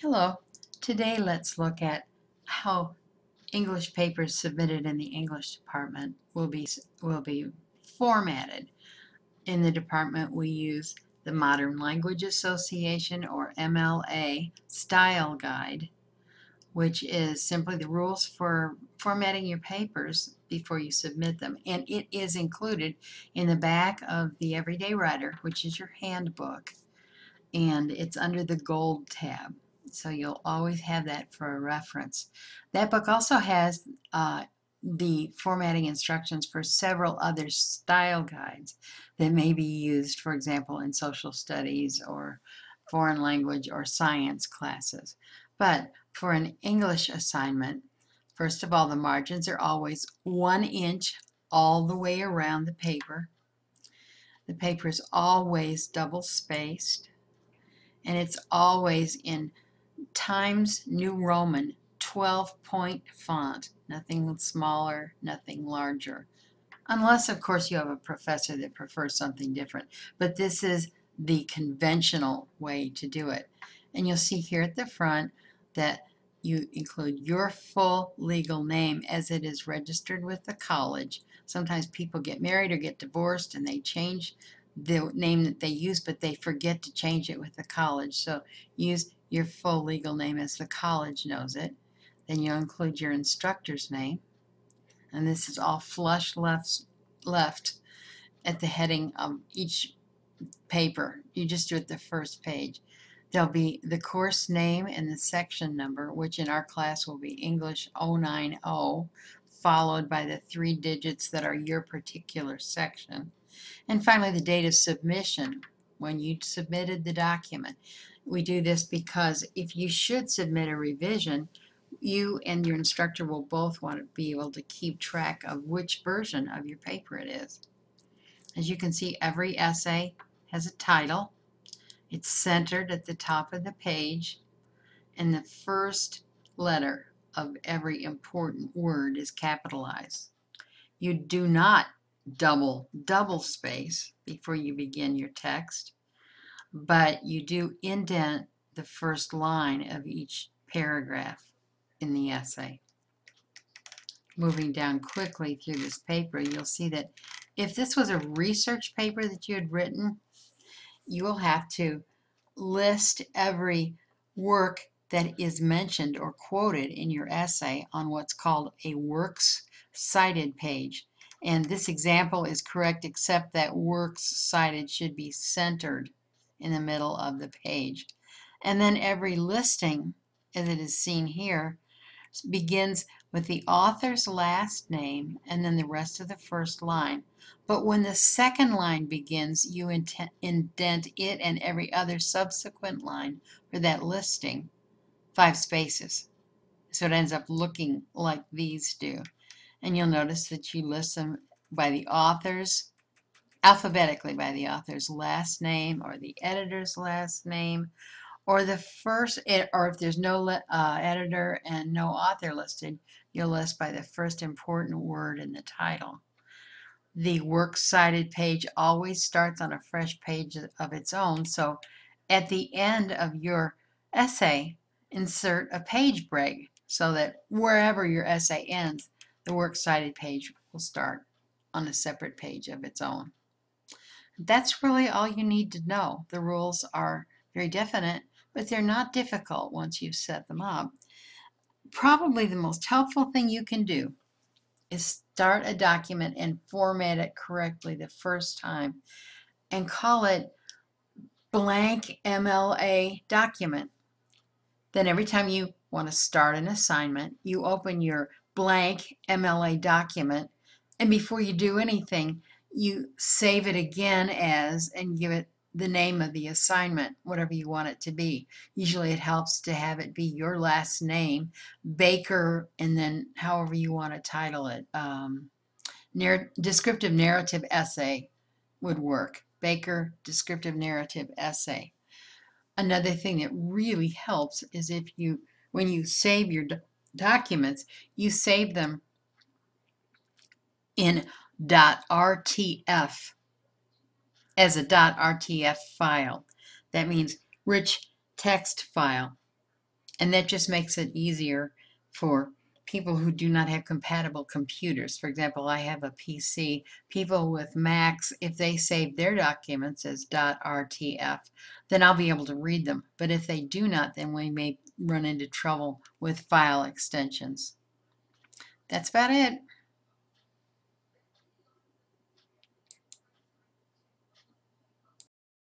Hello. Today let's look at how English papers submitted in the English department will be formatted. In the department we use the Modern Language Association or MLA Style Guide, which is simply the rules for formatting your papers before you submit them. And it is included in the back of the Everyday Writer, which is your handbook, and it's under the Gold tab. So you'll always have that for a reference. That book also has the formatting instructions for several other style guides that may be used, for example, in social studies or foreign language or science classes. But for an English assignment, first of all, the margins are always 1 inch all the way around the paper. The paper is always double spaced, and it's always in Times New Roman 12-point font, nothing smaller, nothing larger. Unless, of course, you have a professor that prefers something different. But this is the conventional way to do it. And you'll see here at the front that you include your full legal name as it is registered with the college. Sometimes people get married or get divorced and they change the name that they use, but they forget to change it with the college. So use your full legal name as the college knows it. Then you'll include your instructor's name. And this is all flush left at the heading of each paper. You just do it the first page. There'll be the course name and the section number, which in our class will be English 090, followed by the 3 digits that are your particular section. And finally, the date of submission, when you submitted the document. We do this because if you should submit a revision, you and your instructor will both want to be able to keep track of which version of your paper it is. As you can see, every essay has a title. It's centered at the top of the page, and the first letter of every important word is capitalized. You do not double space before you begin your text, but you do indent the first line of each paragraph in the essay. Moving down quickly through this paper, you'll see that if this was a research paper that you had written, you will have to list every work that is mentioned or quoted in your essay on what's called a works cited page. And this example is correct, except that works cited should be centered in the middle of the page. And then every listing, as it is seen here, begins with the author's last name and then the rest of the first line. But when the second line begins, you indent it and every other subsequent line for that listing 5 spaces. So it ends up looking like these do. And you'll notice that you list them by the author's, alphabetically by the author's last name or the editor's last name, or the first, or if there's no editor and no author listed, you'll list by the first important word in the title. The works cited page always starts on a fresh page of its own, so at the end of your essay, insert a page break so that wherever your essay ends, the works cited page will start on a separate page of its own. That's really all you need to know. The rules are very definite, but they're not difficult once you've set them up. Probably the most helpful thing you can do is start a document and format it correctly the first time and call it blank MLA document. Then every time you want to start an assignment, you open your blank MLA document, and before you do anything, you save it again as and give it the name of the assignment, whatever you want it to be. Usually it helps to have it be your last name, Baker, and then however you want to title it. Descriptive narrative essay would work. Baker descriptive narrative essay. Another thing that really helps is if you, when you save your documents, you save them in .rtf as a .rtf file. That means rich text file. And that just makes it easier for people who do not have compatible computers. For example, I have a PC. People with Macs, if they save their documents as .rtf, then I'll be able to read them. But if they do not, then we may run into trouble with file extensions. That's about it.